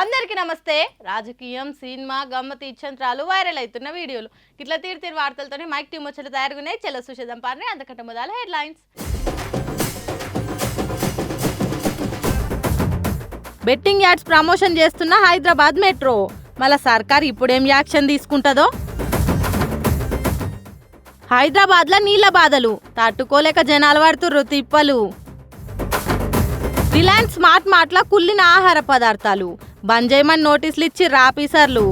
అందరికీ నమస్తే. రాజకీయం, సినిమా, గమ్మతి ఇచ్చంత్రాలు, వైరల్ అవుతున్న వీడియోలు ఇట్లా తీరు వార్తలతోనే మైక్ టీం వచ్చేట తయారుగున్నాయి. చెల్ల సుషేదం పార్ని అంతకంటే మొదల హెడ్లైన్స్. బెట్టింగ్ యాడ్స్ ప్రమోషన్ చేస్తున్న హైదరాబాద్ మెట్రో, మళ్ళా సర్కార్ ఇప్పుడేం యాక్షన్ తీసుకుంటుందో. హైదరాబాద్లో నీళ్ల బాధలు తట్టుకోలేక జనాలు పడుతుర్రు తిప్పలు. రిలయన్స్ స్మార్ట్ మార్ట్ల కుళ్ళిన ఆహార పదార్థాలు బంద్ చేయమని నోటీసులు ఇచ్చి ఆఫీసర్లు.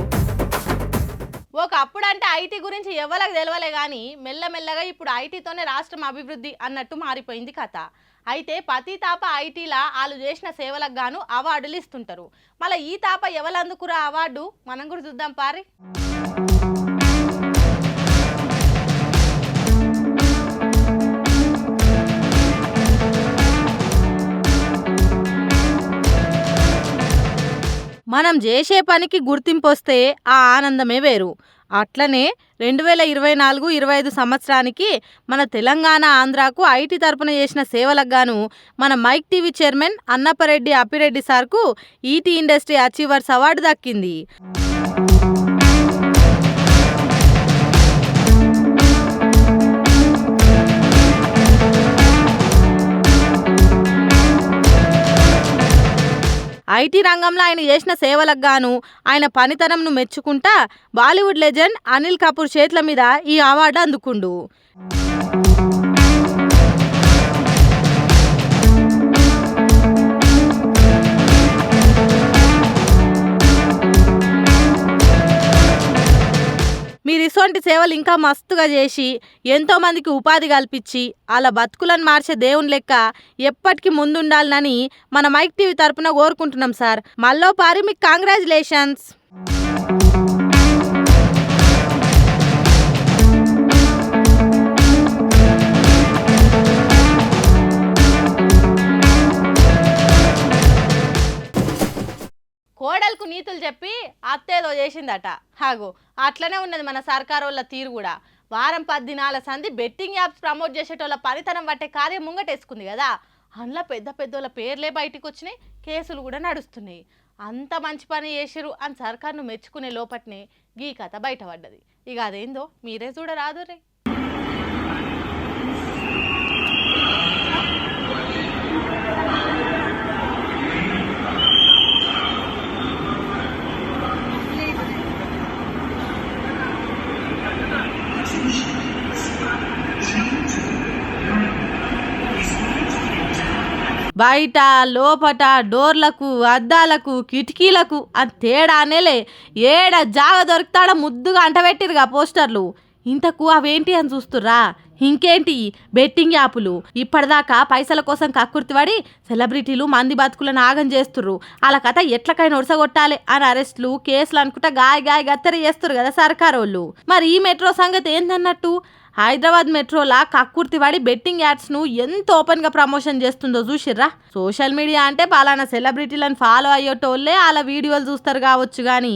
ఒకప్పుడంటే ఐటీ గురించి ఎవరికి తెలవలే కానీ మెల్లమెల్లగా ఇప్పుడు ఐటీతోనే రాష్ట్రం అభివృద్ధి అన్నట్టు మారిపోయింది కథ. అయితే ప్రతి తాప ఐటీలా వాళ్ళు చేసిన సేవలకు గాను అవార్డులు ఇస్తుంటారు. మళ్ళీ ఈ తాప ఎవరందుకురా అవార్డు మనం కూడా చూద్దాం పారి. మనం చేసే పనికి గుర్తింపు వస్తే ఆ ఆనందమే వేరు. అట్లనే 2024-25 సంవత్సరానికి మన తెలంగాణ, ఆంధ్రాకు ఐటీ తరపున చేసిన సేవలకు గాను మన Mic TV chairman Annapareddy Appireddy సార్కు ఈటీ ఇండస్ట్రీ అచీవర్స్ అవార్డు దక్కింది. ఐటీ రంగంలో ఆయన చేసిన సేవలకు గాను ఆయన పనితనంను మెచ్చుకుంటా బాలీవుడ్ లెజెండ్ అనిల్ కపూర్ చేతుల మీద ఈ అవార్డు అందుకుండు. మీరు ఇటువంటి సేవలు ఇంకా మస్తుగా చేసి ఎంతోమందికి ఉపాధి కల్పించి అలా బతుకులను మార్చే దేవుని లెక్క ఎప్పటికీ ముందుండాలని మన మైక్ టీవీ తరపున కోరుకుంటున్నాం సార్. మళ్ళీ పారి మీకు కంగ్రాచులేషన్స్. కోడలకు నీతులు చెప్పి అత్తేదో చేసిందట. హాగో అట్లనే ఉన్నది మన సర్కారు వాళ్ళ తీరు కూడా. వారం 10 దినాల సంధి బెట్టింగ్ యాప్స్ ప్రమోట్ చేసేటోళ్ళ పనితనం పట్టే కార్యం ముంగటేసుకుంది కదా. అందులో పెద్ద పెద్దోళ్ళ పేర్లే బయటకు వచ్చినాయి, కేసులు కూడా నడుస్తున్నాయి. అంత మంచి పని చేసిరు అని సర్కార్ను మెచ్చుకునే లోపట్నే గీ కథ బయటపడ్డది. ఇక అదేందో మీరే చూడరాదు రే. బయట లోపట డోర్లకు, అద్దాలకు, కిటికీలకు అని తేడానేలే. ఏడ జాగ దొరుకుతాడ ముద్దుగా అంటబెట్టిరుగా పోస్టర్లు. ఇంతకు అవేంటి అని చూస్తుర్రా? ఇంకేంటి బెట్టింగ్ యాపులు. ఇప్పటిదాకా పైసల కోసం కక్కుర్తిపడి సెలబ్రిటీలు మంది బతుకులను ఆగం చేస్తుర్రు. వాళ్ళ కథ ఎట్లకైనా ఒడసగొట్టాలి అని అరెస్టులు, కేసులు అనుకుంటా గాయ గత్తరి చేస్తురు కదా సర్కారు వాళ్ళు. మరి ఈ మెట్రో సంగతి ఏందన్నట్టు? హైదరాబాద్ మెట్రోలా కక్కుర్తిపడి బెట్టింగ్ యాడ్స్ను ఎంత ఓపెన్గా ప్రమోషన్ చేస్తుందో చూసిర్రా? సోషల్ మీడియా అంటే పలానా సెలబ్రిటీలను ఫాలో అయ్యేటోళ్ళే వాళ్ళ వీడియోలు చూస్తారు కావచ్చు, కానీ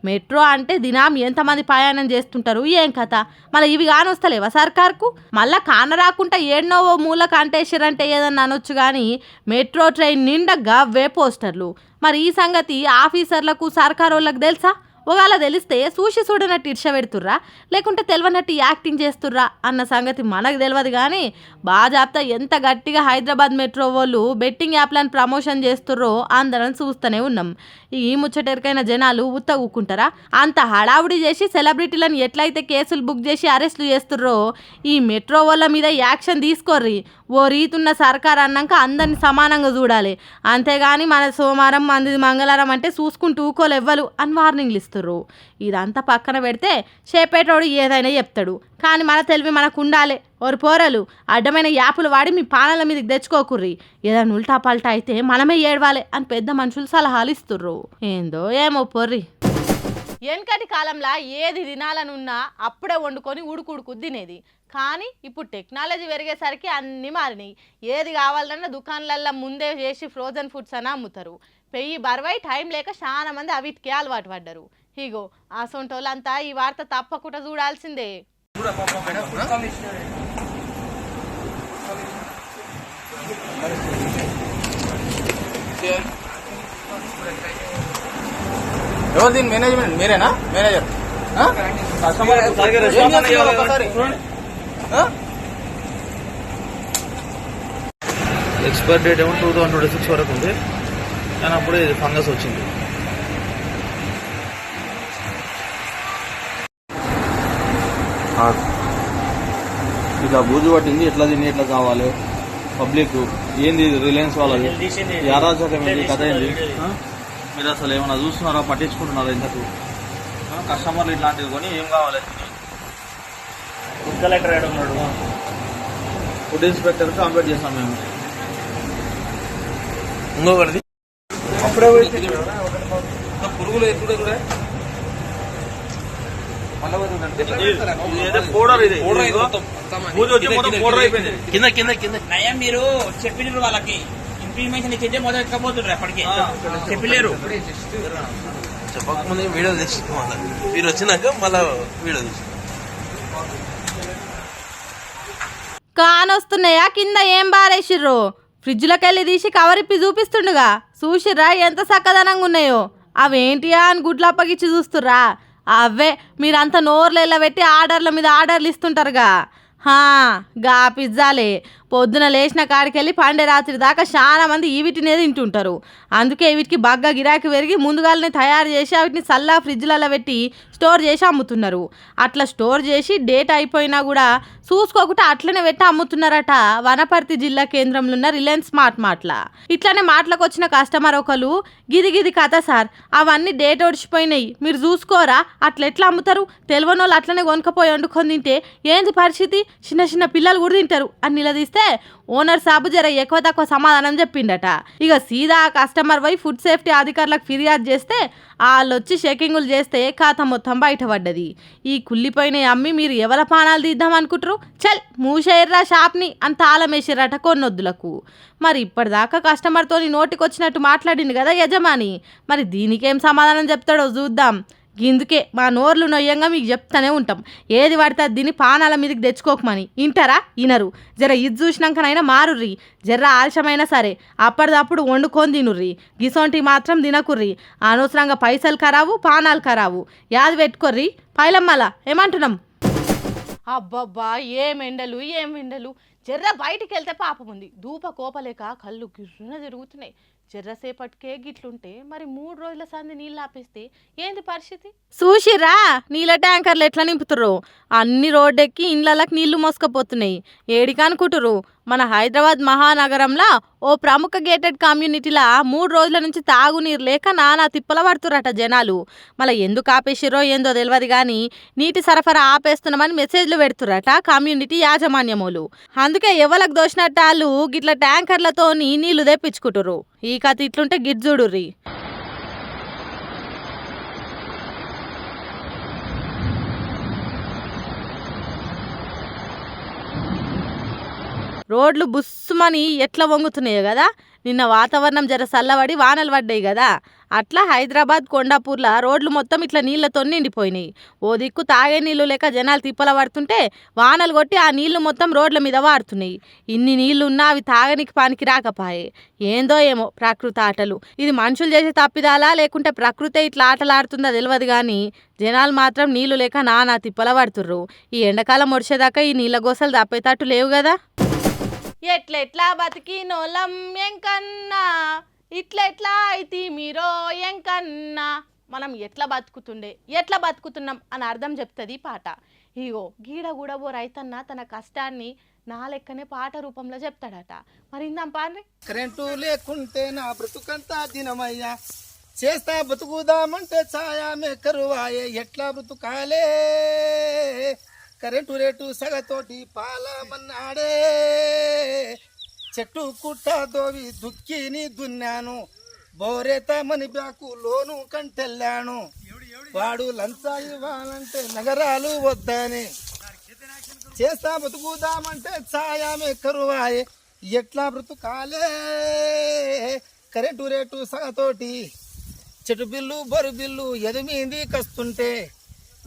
మెట్రో అంటే దినం ఎంతమంది ప్రయాణం చేస్తుంటారు ఏం కథ? మళ్ళీ ఇవి కానొస్తలేవా సర్కార్కు? మళ్ళీ కానరాకుండా ఏడ్నో మూల కంటేసారంటే ఏదన్నా అనొచ్చు, కానీ మెట్రో ట్రైన్ నిండా గవ్వే పోస్టర్లు. మరి ఈ సంగతి ఆఫీసర్లకు, సర్కారు వాళ్ళకు తెలుసా? ఒకవేళ తెలిస్తే చూసి చూడనట్టు ఇడ్చబెడుతుర్రా, లేకుంటే తెలియనట్టు యాక్టింగ్ చేస్తుర్రా అన్న సంగతి మనకు తెలియదు, కానీ బాజాప్తా ఎంత గట్టిగా హైదరాబాద్ మెట్రో వాళ్ళు బెట్టింగ్ యాప్లను ప్రమోషన్ చేస్తుర్రో అందరం చూస్తూనే ఉన్నాం. ఈ ముచ్చటెరికైన జనాలు ఉత్తగుక్కుంటారా? అంత హడావుడి చేసి సెలబ్రిటీలను ఎట్లయితే కేసులు బుక్ చేసి అరెస్టులు చేస్తుర్రో ఈ మెట్రో వాళ్ళ మీద యాక్షన్ తీసుకోర్రి. ఓ రీతున్న సర్కార్ అన్నాక అందరిని సమానంగా చూడాలి, అంతేగాని మన సోమవారం మంది మంగళవారం అంటే చూసుకుంటూ ఊకోలేవ్వలు అని వార్నింగ్లు ఇస్తుర్రు. ఇదంతా పక్కన పెడితే చేపేటోడు ఏదైనా చెప్తాడు, కానీ మన తెలివి మనకు ఉండాలి. ఓరు పోరలు అడ్డమైన యాపులు వాడి మీ పానాల మీదకి తెచ్చుకోకుర్రి. ఏదైనా ఉల్టా పల్టా అయితే మనమే ఏడవాలి అని పెద్ద మనుషులు సలహాలు ఇస్తుర్రు. ఏందో ఏమో పొర్రి. వెనకటి కాలంలో ఏది తినాలనున్నా అప్పుడే వండుకొని ఉడుకుడుకు తినేది. కానీ ఇప్పుడు టెక్నాలజీ పెరిగేసరికి అన్నీ మారినాయి. ఏది కావాలన్నా దుకాణాలల్లో ముందే చేసి ఫ్రోజన్ ఫుడ్స్ అని అమ్ముతారు. పెయ్యి బరువై టైం లేక చాలా మంది అవిటికే అలవాటు పడ్డారు. ఇగో అసొంటోళ్ళంతా ఈ వార్త తప్పకుండా చూడాల్సిందే. ఎవరు దీని మేనేజ్మెంట్ మీరేనా మేనేజర్? ఎక్స్పైర్ డేట్ ఏమో 2026 వరకు ఉంది, కానీ అప్పుడే ఫంగస్ వచ్చింది. ఇట్లా బూజు పట్టింది, ఎట్లా తిని ఎట్లా కావాలి పబ్లిక్ ఏంది రిలయన్స్ వాళ్ళది యారాజకం ఏంది కథ ఏంది? మీరు అసలు ఏమైనా చూస్తున్నారా, పట్టించుకుంటున్నారా? ఇంతకు కస్టమర్లు ఇట్లాంటివి కొని ఏం కావాలి? ఫుడ్ కలెక్టర్ ఉన్నాడు, ఫుడ్ ఇన్స్పెక్టర్ కంప్లీట్ చేస్తాం మేము. ఇంకొకటి అప్పుడే పురుగులు ఎక్కువ మీరు చెప్పినారు వాళ్ళకి ఇంప్లిమెంటేషన్ ఇచ్చేదే మొదలు ఎక్కబోతున్నారు, ఎప్పటికీ చెప్పలేరు. చెప్పకముందే వీడియో తీసుకున్నాం, మీరు వచ్చినాక మళ్ళా వీడియో తీసుకున్నాం. కానొస్తున్నాయా కింద ఏం బారేసిర్రు? ఫ్రిడ్జ్లోకెళ్ళి తీసి కవర్ ఇప్పి చూపిస్తుండగా చూసిర్రా ఎంత చక్కదనంగా ఉన్నాయో? అవేంటియా అని గుడ్లు అప్పగిచ్చి చూస్తుర్రా? అవే మీరంతా నోర్లు ఎల్లబెట్టి ఆర్డర్ల మీద ఆర్డర్లు ఇస్తుంటారుగా. గా పిజ్జాలే పొద్దున లేచిన కాడికెళ్ళి పండే రాత్రి దాకా చాలా మంది వీటినే తింటుంటారు. అందుకే వీటికి బాగా గిరాకీ పెరిగి ముందుగానే తయారు చేసి వీటిని చల్లా ఫ్రిడ్జ్లలో పెట్టి స్టోర్ చేసి అమ్ముతున్నారు. అట్లా స్టోర్ చేసి డేట్ అయిపోయినా కూడా చూసుకోకుండా అట్లనే పెట్టి అమ్ముతున్నారట వనపర్తి జిల్లా కేంద్రంలో ఉన్న రిలయన్స్ స్మార్ట్ మార్ట్ల. ఇట్లనే మార్ట్లకు వచ్చిన కస్టమర్ ఒకరు గిది కథ సార్, అవన్నీ డేట్ ఒడిచిపోయినాయి, మీరు చూసుకోరా, అట్లా ఎట్లా అమ్ముతారు? తెలియని వాళ్ళు అట్లనే కొనుక్కపోయి వండుకొని తింటే ఏంది పరిస్థితి? చిన్న చిన్న పిల్లలు కూడా తింటారు అని నిలదీస్తే ఓనర్ సాబు జర ఎక్కువ తక్కువ సమాధానం చెప్పిండట. ఇక సీదా కస్టమర్ పోయి ఫుడ్ సేఫ్టీ అధికారులకు ఫిర్యాదు చేస్తే వాళ్ళు వచ్చి చెకింగులు చేస్తే ఖాతా మొత్తం బయటపడ్డది. ఈ కుళ్ళిపోయిన అమ్మి మీరు ఎవరి పానాలు తీద్దాం అనుకుంటారు? చల్ మూసేయర్రా షాప్ని అని తాళమేసిర్రట కొన్నొద్దులకు. మరి ఇప్పటిదాకా కస్టమర్తో నోటికొచ్చినట్టు మాట్లాడింది కదా యజమాని, మరి దీనికేం సమాధానం చెప్తాడో చూద్దాం. గిందుకే మా నోర్లు నొయ్యంగా మీకు చెప్తానే ఉంటాం, ఏది పడితే దీన్ని పానాల మీదకి తెచ్చుకోకమని. ఇంటారా? ఇనరు. జర ఇది చూసినాకనైనా మారుర్రి, జర్ర ఆలస్యమైనా సరే అప్పటిదప్పుడు వండుకొని తినుర్రి, గిసొంటి మాత్రం తినకుర్రి. అనవసరంగా పైసలు ఖరాబు, పానాలు ఖరాబు. యాది పెట్టుకోర్రి. పైలమ్మల ఏమంటున్నాం? అబ్బబ్బా ఏం ఎండలు. జర్ర బయటికి వెళ్తే పాపం ఉంది, ధూప కోపలేక కళ్ళు గిర్రున తిరుగుతున్నాయి. జర్రసేపటికే గిట్లుంటే మరి 3 రోజుల సంది నీళ్ళు ఆపేస్తే ఏంది పరిస్థితి? చూసిరా నీళ్ళ ట్యాంకర్లు ఎట్లా నింపుతుర్రు? అన్ని రోడ్డెక్కి ఇండ్లకి నీళ్లు మోసుకపోతున్నాయి. ఏడికనుకుంటురు? మన హైదరాబాద్ మహానగరంలో ఓ ప్రముఖ గేటెడ్ కమ్యూనిటీలా 3 రోజుల నుంచి తాగునీరు లేక నానా తిప్పల పడుతురట జనాలు. మళ్ళీ ఎందుకు ఆపేసిరో ఏందో తెలియదు కానీ నీటి సరఫరా ఆపేస్తున్నామని మెసేజ్లు పెడుతురట కమ్యూనిటీ యాజమాన్యములు. అందుకే ఎవరికి దోషినట్టు వాళ్ళు గిట్ల ట్యాంకర్లతో నీళ్లు తెప్పించుకుంటురు. ఈ కథ ఇట్లుంటే గిడ్జుడుర్రి. రోడ్లు బుస్సుమని ఎట్లా వంగుతున్నాయో కదా. నిన్న వాతావరణం జర చల్లబడి వానలు పడ్డాయి కదా, అట్లా హైదరాబాద్ కొండాపూర్లో రోడ్లు మొత్తం ఇట్లా నీళ్లతో నిండిపోయినాయి. ఓ దిక్కు తాగే నీళ్లు లేక జనాలు తిప్పల పడుతుంటే వానలు కొట్టి ఆ నీళ్లు మొత్తం రోడ్ల మీద వాడుతున్నాయి. ఇన్ని నీళ్లున్నా అవి తాగనికి పనికి రాకపాయే. ఏందో ఏమో ప్రకృతి ఆటలు. ఇది మనుషులు చేసే తప్పిదాలా లేకుంటే ప్రకృతే ఇట్లా ఆటలాడుతుందా తెలియదు కానీ జనాలు మాత్రం నీళ్లు లేక నానా తిప్పల పడుతుర్రు. ఈ ఎండాకాలం వచ్చేదాకా ఈ నీళ్ళ గోసలు తప్పేటట్టు లేవు కదా. ఎట్లెట్లా బతికినోలం ఎంకన్నా, ఇట్లెట్లా అయితే మీరో ఎంకన్నా, మనం ఎట్లా బతుకుతున్నాం అని అర్థం చెప్తుంది పాట. ఇగో గీడ కూడా ఓ రైతన్న తన కష్టాన్ని నా లెక్కనే పాట రూపంలో చెప్తాడట. మరి ఇందాం పాండ్రి. కరెంటు లేకుంటే నా బ్రతుకంతా దినమయ్యా, చేస్తా బతుకుదామంటే ఛాయా మే కరువాయే, ఎట్లా బ్రతుకాలే, కరెంటు రేటు సగతోటి పాలమన్నాడే, చెట్టు కుట్ట దోవి దుక్కిని దున్నాను, బోరేత మని బ్యాకు లోను కంటెళ్ళాను, వాడు లంచా ఇవ్వాలంటే నగరాలు వద్దని, చేస్తా బతుకుదామంటే ఛాయామే కరువాయే, ఎట్లా బ్రతుకాలే, కరెంటు రేటు సగతోటి చెట్టు బిల్లు బొరు బిల్లు ఎదుమింది కస్తుంటే,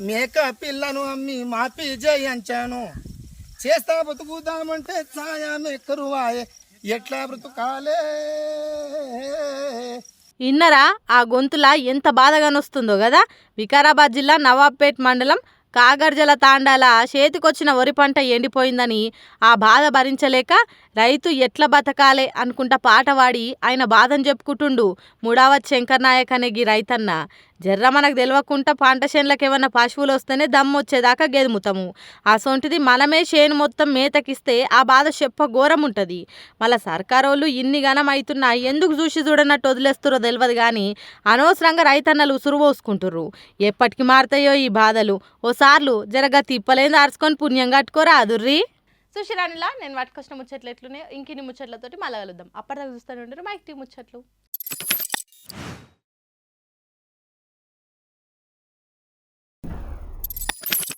మేక పిల్లను అమ్మి మాపి జయించాను, చేస్తా బతుకుదామంటే ఛాయామే కరువాయే, ఎట్లా బ్రతుకాలే. ఇన్నరా ఆ గొంతులా ఎంత బాధగానొస్తుందో కదా. వికారాబాద్ జిల్లా నవాబ్పేట్ మండలం కాగర్జల తాండాల చేతికొచ్చిన వరి పంట ఎండిపోయిందని ఆ బాధ భరించలేక రైతు ఎట్ల బతకాలే అనుకుంటా పాట పాడి ఆయన బాధను చెప్పుకుంటుండు ముడావత్ శంకర్ నాయక్ అనే గీ రైతన్న. జర్ర మనకు తెలియకుండా పంట చేనులకు ఏమన్నా పశువులు వస్తేనే దమ్ము వచ్చేదాకా గెదుముతాము. అసొంటిది మనమే చేను మొత్తం మేతకిస్తే ఆ బాధ చెప్ప ఘోరం ఉంటుంది. మళ్ళీ సర్కారోళ్ళు ఇన్ని గనం అవుతున్నా ఎందుకు చూసి చూడనట్టు వదిలేస్తురో తెలియదు కానీ అనవసరంగా రైతన్నలు ఉసురు పోసుకుంటుర్రు. ఎప్పటికి మారుతాయో ఈ బాధలు. ఓసార్లు జరగా తిప్పలేని అరుచుకొని పుణ్యం కట్టుకోరా అదుర్రి. సుశిరానిలా నేను పట్టుకొచ్చిన ముచ్చట్లు ఎట్లున్నాయో ఇంకిన్ని ముచ్చట్లతోటి మళ్ళీ కలుద్దాం. అప్పటిదాకా చూస్తూనే ఉంటారు మైక్ టీ ముచ్చట్లు.